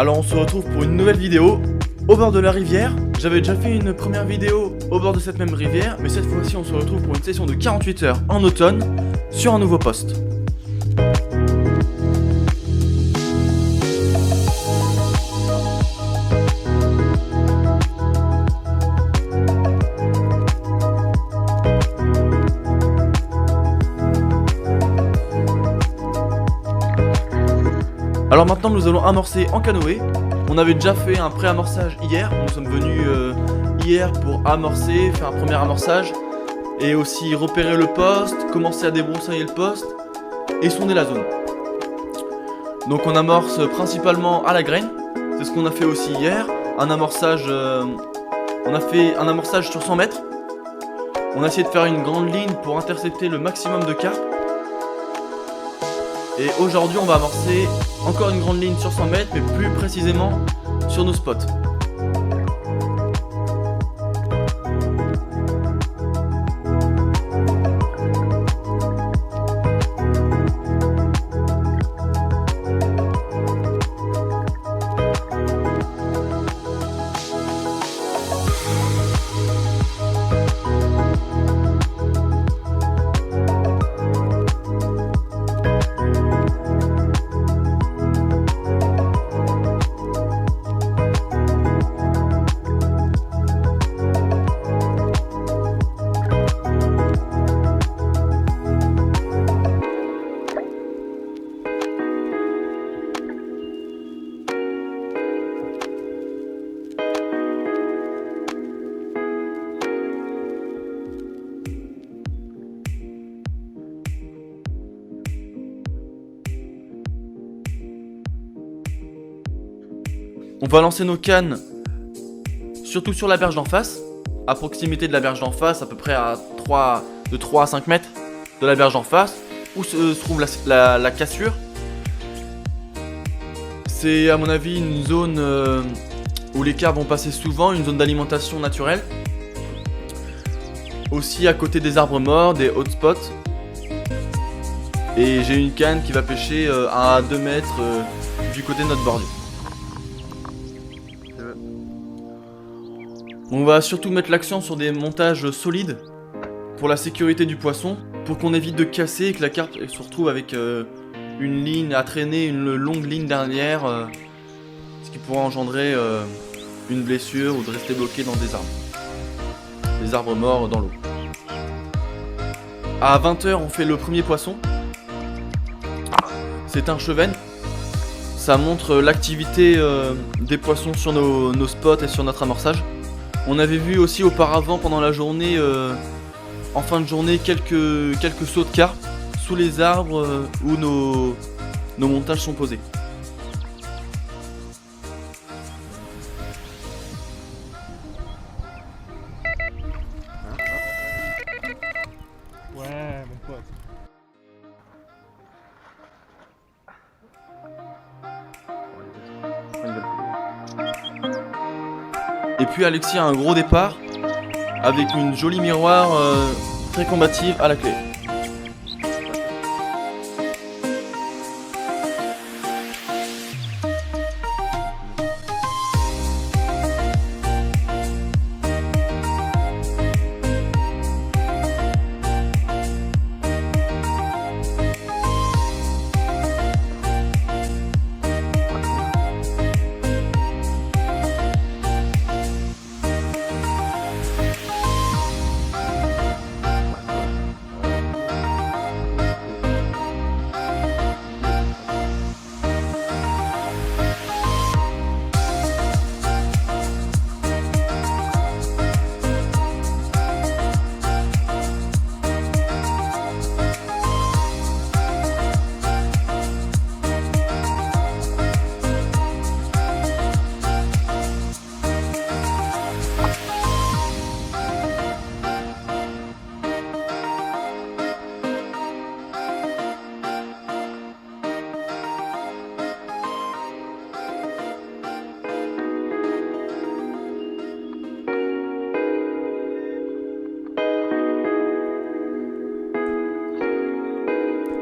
Alors on se retrouve pour une nouvelle vidéo au bord de la rivière. J'avais déjà fait une première vidéo au bord de cette même rivière, mais cette fois-ci on se retrouve pour une session de 48 heures en automne sur un nouveau poste. Alors maintenant nous allons amorcer en canoë. On avait déjà fait un pré-amorçage hier. Nous sommes venus hier pour amorcer, faire un premier amorçage et aussi repérer le poste, commencer à débroussailler le poste et sonder la zone. Donc on amorce principalement à la graine. C'est ce qu'on a fait aussi hier. Un amorçage, on a fait un amorçage sur 100 mètres. On a essayé de faire une grande ligne pour intercepter le maximum de carpes. Et aujourd'hui on va amorcer encore une grande ligne sur 100 mètres, mais plus précisément sur nos spots. On va lancer nos cannes surtout sur la berge d'en face, à proximité de la berge d'en face, à peu près de 3 à 5 mètres de la berge d'en face, où se trouve la cassure. C'est à mon avis une zone où les carpes vont passer souvent, une zone d'alimentation naturelle. Aussi à côté des arbres morts, des hotspots. Et j'ai une canne qui va pêcher à 2 mètres du côté de notre bordure. On va surtout mettre l'accent sur des montages solides pour la sécurité du poisson, pour qu'on évite de casser et que la carpe se retrouve avec une ligne à traîner, une longue ligne derrière, ce qui pourrait engendrer une blessure ou de rester bloqué dans des arbres morts dans l'eau. À 20 h on fait le premier poisson. C'est un chevenne. Ça montre l'activité des poissons sur nos spots et sur notre amorçage. On avait vu aussi auparavant pendant la journée, en fin de journée, quelques sauts de carpe sous les arbres où nos montages sont posés. Ouais, mon pote. Et puis Alexis a un gros départ avec une jolie miroir très combative à la clé.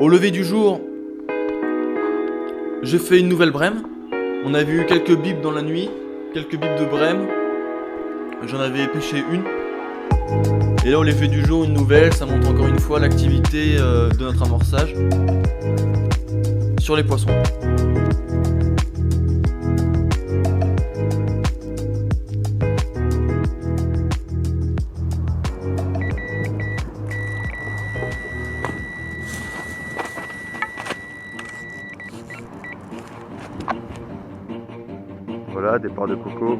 Au lever du jour, je fais une nouvelle brème On a vu quelques bips dans la nuit, quelques bips de brème. J'en avais pêché une. Et là au lever du jour, une nouvelle, ça montre encore une fois l'activité de notre amorçage sur les poissons. Voilà, départ de Coco.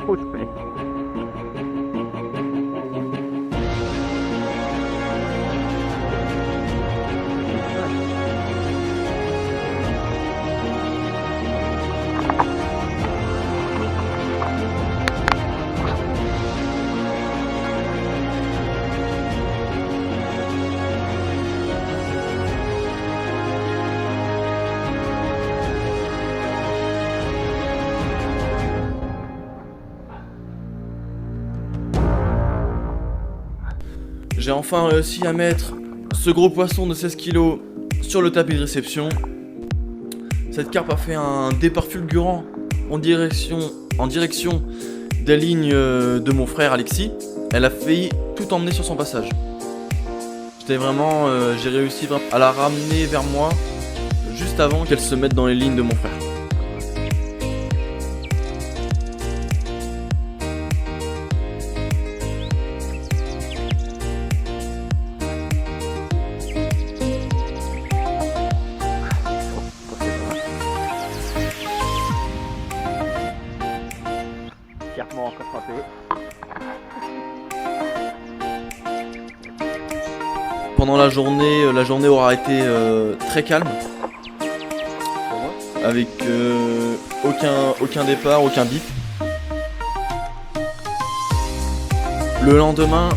Grosse pêche. J'ai enfin réussi à mettre ce gros poisson de 16 kg sur le tapis de réception. Cette carpe a fait un départ fulgurant en direction des lignes de mon frère Alexis. Elle a failli tout emmener sur son passage. J'ai réussi à la ramener vers moi juste avant qu'elle se mette dans les lignes de mon frère. Fièrement encore frappé. Pendant la journée aura été très calme, avec aucun départ, aucun bip. Le lendemain,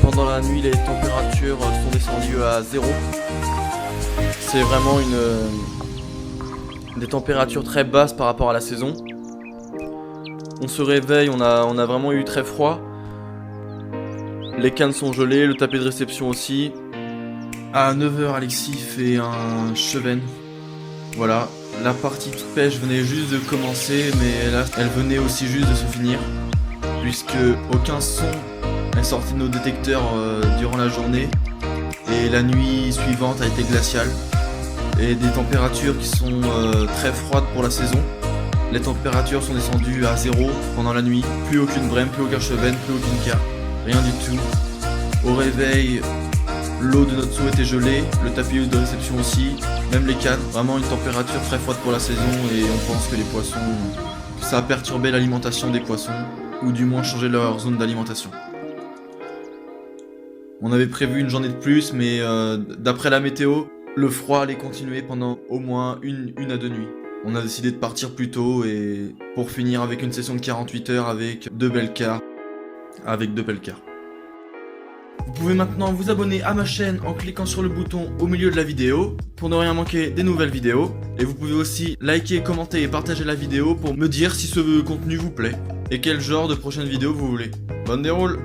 pendant la nuit, les températures sont descendues à 0. C'est vraiment des températures très basses par rapport à la saison. On se réveille, on a vraiment eu très froid. Les cannes sont gelées, le tapis de réception aussi. À 9h, Alexis fait un cheven. Voilà, la partie de pêche venait juste de commencer, mais là, elle venait aussi juste de se finir. Puisque aucun son est sorti de nos détecteurs durant la journée. Et la nuit suivante a été glaciale. Et des températures qui sont très froides pour la saison. Les températures sont descendues à 0 pendant la nuit. Plus aucune brème, plus aucun cheven, plus aucune carpe. Rien du tout. Au réveil, l'eau de notre seau était gelée, le tapis de réception aussi, même les cannes. Vraiment une température très froide pour la saison et on pense que les poissons, ça a perturbé l'alimentation des poissons, ou du moins changé leur zone d'alimentation. On avait prévu une journée de plus, mais d'après la météo, le froid allait continuer pendant au moins une à 2 nuits. On a décidé de partir plus tôt et pour finir avec une session de 48 heures avec 2 belles carpes. Vous pouvez maintenant vous abonner à ma chaîne en cliquant sur le bouton au milieu de la vidéo pour ne rien manquer des nouvelles vidéos. Et vous pouvez aussi liker, commenter et partager la vidéo pour me dire si ce contenu vous plaît et quel genre de prochaine vidéo vous voulez. Bonne déroule!